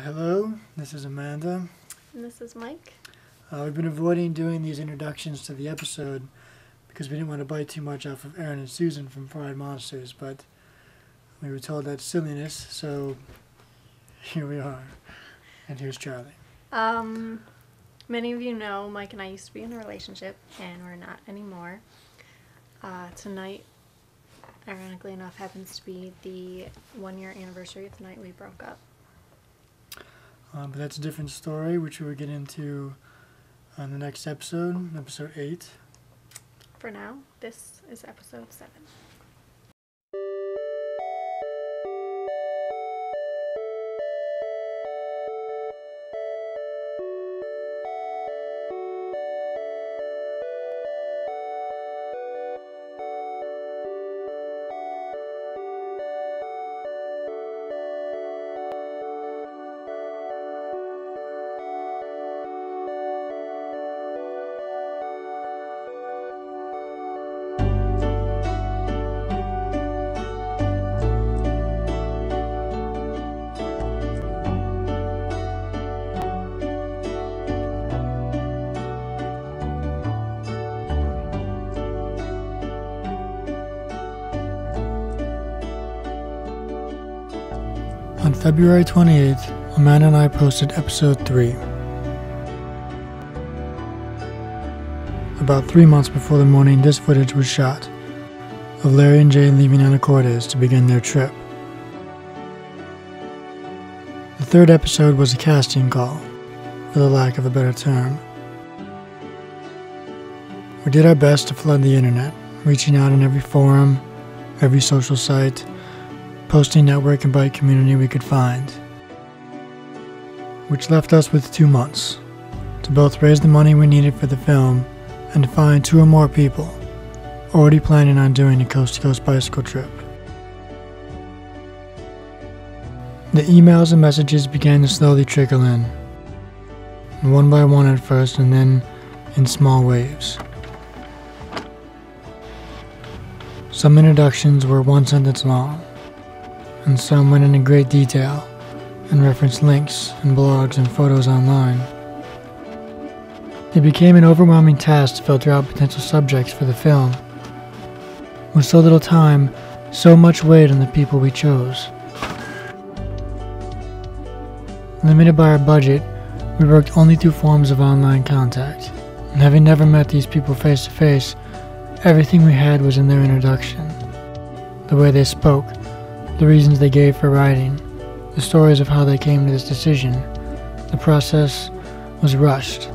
Hello, this is Amanda. And this is Mike. We've been avoiding doing these introductions to the episode because we didn't want to bite too much off of Aaron and Susan from Fried Monsters, but we were told that's silliness, so here we are. And here's Charlie. Many of you know Mike and I used to be in a relationship, and we're not anymore. Tonight, ironically enough, happens to be the 1-year anniversary of the night we broke up. But that's a different story, which we'll get into on the next episode, episode 8. For now, this is episode 7. On February 28th, Amanda and I posted episode 3. About 3 months before the morning this footage was shot, of Larry and Jay leaving Anacortes to begin their trip. The third episode was a casting call, for the lack of a better term. We did our best to flood the internet, reaching out in every forum, every social site, posting network and bike community we could find, which left us with 2 months to both raise the money we needed for the film and to find 2 or more people already planning on doing a coast-to-coast bicycle trip. The emails and messages began to slowly trickle in, one by one at first and then in small waves. Some introductions were 1 sentence long, and some went into great detail and referenced links and blogs and photos online. It became an overwhelming task to filter out potential subjects for the film. With so little time, so much weight on the people we chose. Limited by our budget, we worked only through forms of online contact, and having never met these people face to face, everything we had was in their introduction. The way they spoke, the reasons they gave for writing, the stories of how they came to this decision. The process was rushed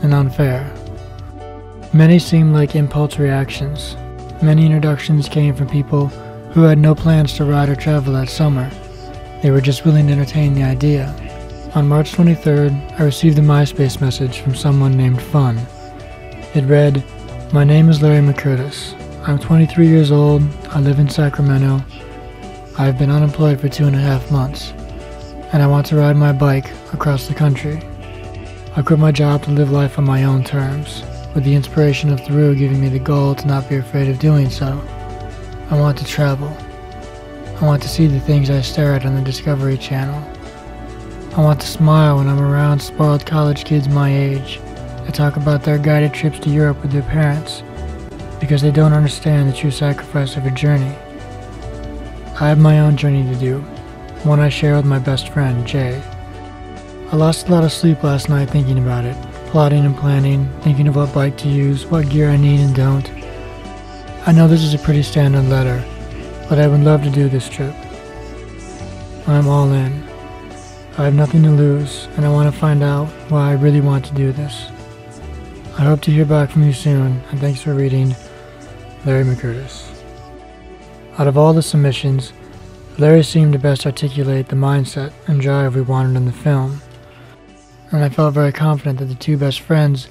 and unfair. Many seemed like impulse reactions. Many introductions came from people who had no plans to ride or travel that summer. They were just willing to entertain the idea. On March 23rd, I received a MySpace message from someone named Fun. It read, "My name is Larry McCurtis. I'm 23 years old. I live in Sacramento. I have been unemployed for 2.5 months, and I want to ride my bike across the country. I quit my job to live life on my own terms, with the inspiration of Thoreau giving me the goal to not be afraid of doing so. I want to travel. I want to see the things I stare at on the Discovery Channel. I want to smile when I'm around spoiled college kids my age that talk about their guided trips to Europe with their parents, because they don't understand the true sacrifice of a journey. I have my own journey to do, one I share with my best friend, Jay. I lost a lot of sleep last night thinking about it, plotting and planning, thinking of what bike to use, what gear I need and don't. I know this is a pretty standard letter, but I would love to do this trip. I'm all in. I have nothing to lose, and I want to find out why I really want to do this. I hope to hear back from you soon, and thanks for reading, Larry McCurtis." Out of all the submissions, Larry seemed to best articulate the mindset and drive we wanted in the film, and I felt very confident that the 2 best friends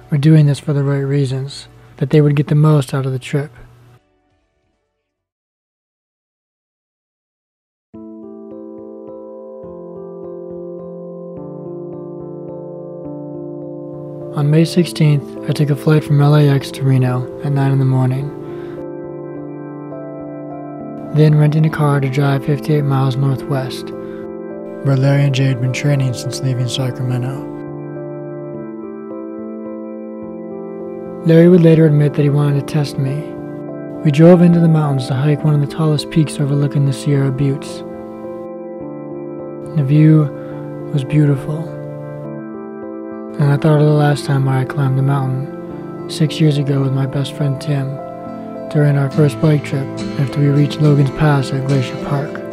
were doing this for the right reasons, that they would get the most out of the trip. On May 16th, I took a flight from LAX to Reno at 9 in the morning. Then renting a car to drive 58 miles northwest, where Larry and Jay had been training since leaving Sacramento. Larry would later admit that he wanted to test me. We drove into the mountains to hike one of the tallest peaks overlooking the Sierra Buttes. The view was beautiful, and I thought of the last time I climbed the mountain 6 years ago with my best friend Tim during our first bike trip after we reached Logan's Pass at Glacier Park.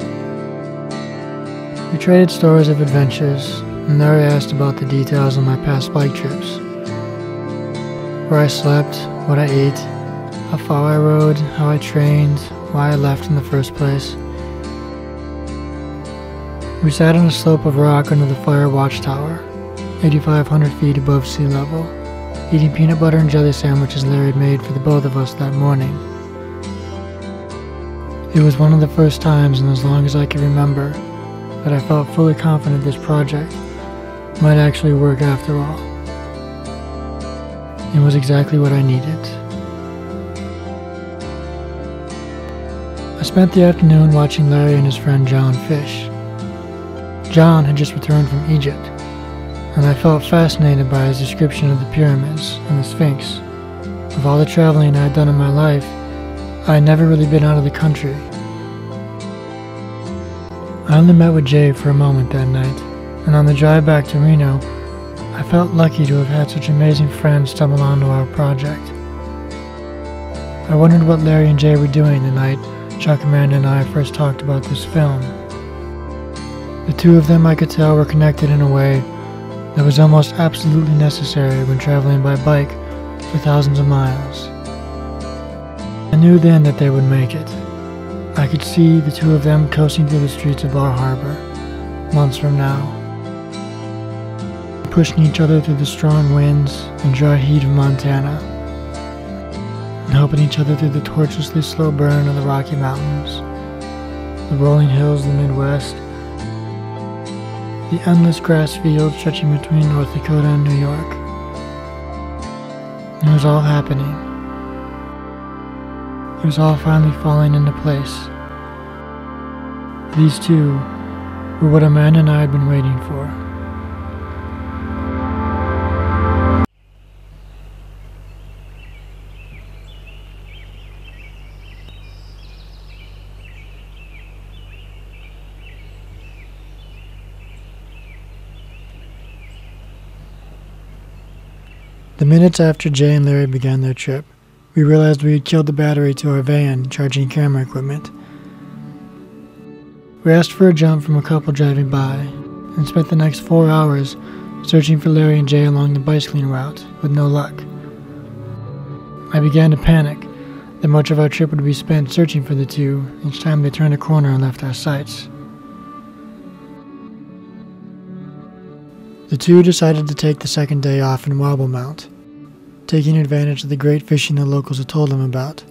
We traded stories of adventures, and Larry asked about the details of my past bike trips. Where I slept, what I ate, how far I rode, how I trained, why I left in the first place. We sat on a slope of rock under the Fire Watchtower, 8,500 feet above sea level, eating peanut butter and jelly sandwiches Larry had made for the both of us that morning. It was one of the first times in as long as I can remember that I felt fully confident this project might actually work after all. It was exactly what I needed. I spent the afternoon watching Larry and his friend John fish. John had just returned from Egypt, and I felt fascinated by his description of the pyramids and the Sphinx. Of all the traveling I had done in my life, I had never really been out of the country. I only met with Jay for a moment that night, and on the drive back to Reno, I felt lucky to have had such amazing friends stumble onto our project. I wondered what Larry and Jay were doing the night Chuck, Amanda, and I first talked about this film. The two of them, I could tell, were connected in a way that was almost absolutely necessary when traveling by bike for thousands of miles. I knew then that they would make it. I could see the two of them coasting through the streets of Bar Harbor, months from now, pushing each other through the strong winds and dry heat of Montana, and helping each other through the tortuously slow burn of the Rocky Mountains, the rolling hills of the Midwest, the endless grass fields stretching between North Dakota and New York. It was all happening. It was all finally falling into place. These two were what Amanda and I had been waiting for. The minutes after Jay and Larry began their trip, we realized we had killed the battery to our van charging camera equipment. We asked for a jump from a couple driving by, and spent the next 4 hours searching for Larry and Jay along the bicycling route, with no luck. I began to panic that much of our trip would be spent searching for the two each time they turned a corner and left our sights. The two decided to take the second day off in Wobble Mount, taking advantage of the great fishing the locals had told them about.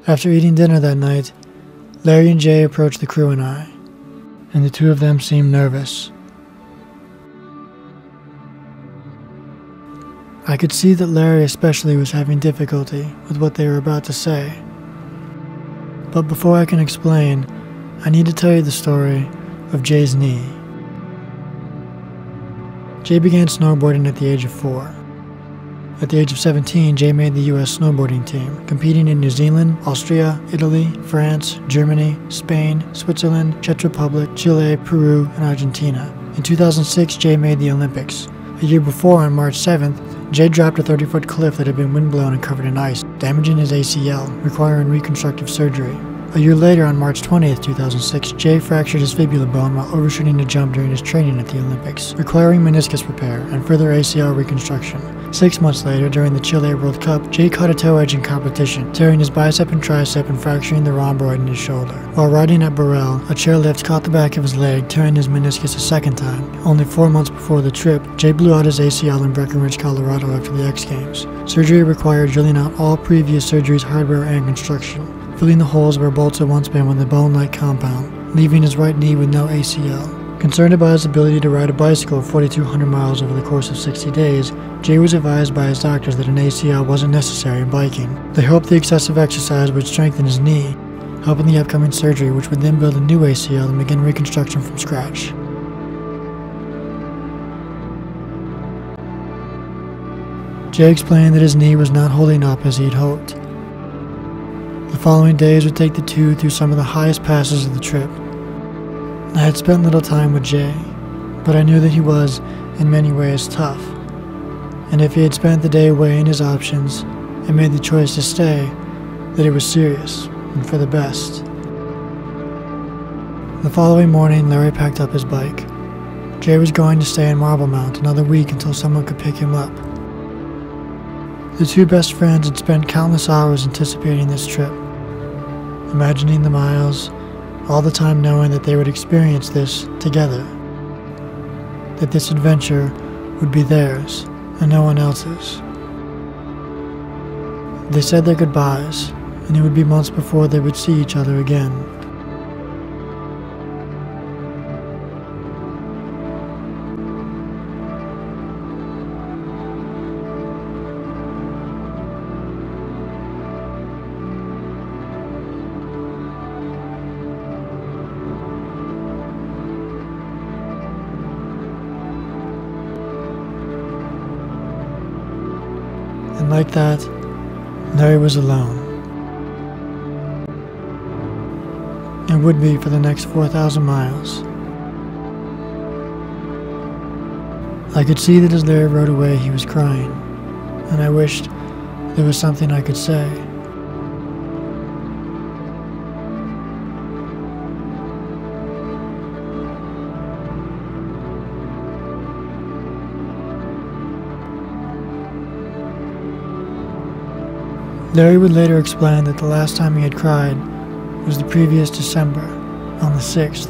After eating dinner that night, Larry and Jay approached the crew and I, and the two of them seemed nervous. I could see that Larry especially was having difficulty with what they were about to say. But before I can explain, I need to tell you the story of Jay's knee. Jay began snowboarding at the age of 4. At the age of 17, Jay made the U.S. snowboarding team, competing in New Zealand, Austria, Italy, France, Germany, Spain, Switzerland, Czech Republic, Chile, Peru, and Argentina. In 2006, Jay made the Olympics. A year before, on March 7th, Jay dropped a 30-foot cliff that had been windblown and covered in ice, damaging his ACL, requiring reconstructive surgery. A year later, on March 20th, 2006, Jay fractured his fibula bone while overshooting a jump during his training at the Olympics, requiring meniscus repair and further ACL reconstruction. 6 months later, during the Chile World Cup, Jay caught a toe edge in competition, tearing his bicep and tricep and fracturing the rhomboid in his shoulder. While riding at Burrell, a chairlift caught the back of his leg, tearing his meniscus a second time. Only 4 months before the trip, Jay blew out his ACL in Breckenridge, Colorado after the X Games. Surgery required drilling out all previous surgery's hardware and construction, filling the holes where bolts had once been with a bone-like compound, leaving his right knee with no ACL. Concerned about his ability to ride a bicycle 4,200 miles over the course of 60 days, Jay was advised by his doctors that an ACL wasn't necessary in biking. They hoped the excessive exercise would strengthen his knee, helping the upcoming surgery, which would then build a new ACL and begin reconstruction from scratch. Jay explained that his knee was not holding up as he had hoped. The following days would take the two through some of the highest passes of the trip. I had spent little time with Jay, but I knew that he was, in many ways, tough. And if he had spent the day weighing his options and made the choice to stay, that it was serious and for the best. The following morning, Larry packed up his bike. Jay was going to stay in Marble Mount another week until someone could pick him up. The two best friends had spent countless hours anticipating this trip, imagining the miles, all the time knowing that they would experience this together, that this adventure would be theirs and no one else's. They said their goodbyes, and it would be months before they would see each other again. And like that, Larry was alone. And would be for the next 4,000 miles. I could see that as Larry rode away, he was crying, and I wished there was something I could say. Larry would later explain that the last time he had cried was the previous December, on the 6th.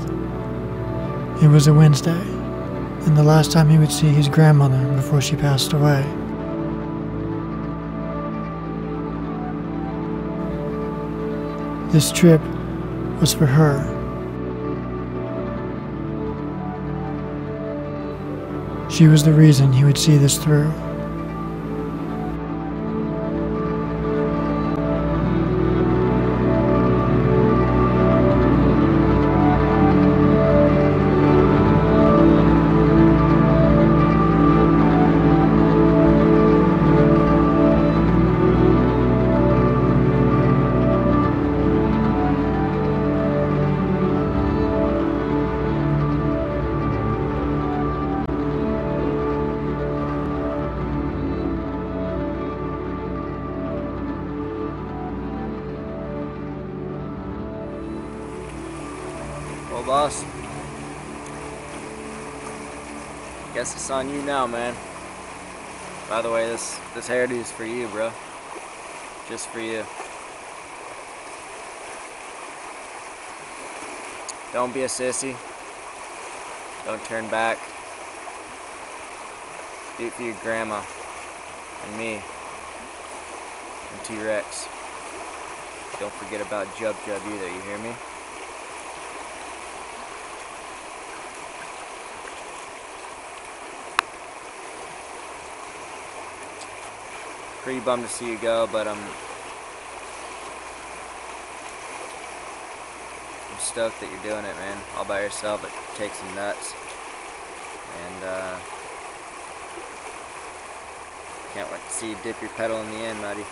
It was a Wednesday, and the last time he would see his grandmother before she passed away. This trip was for her. She was the reason he would see this through. Well, boss, guess it's on you now, man. By the way, this hairdo's for you, bro. Just for you. Don't be a sissy. Don't turn back. Do it for your grandma and me and T-Rex. Don't forget about Jub Jub either, you hear me? Pretty bummed to see you go, but I'm stoked that you're doing it, man. All by yourself. It takes some nuts. And can't wait to see you dip your pedal in the end, buddy.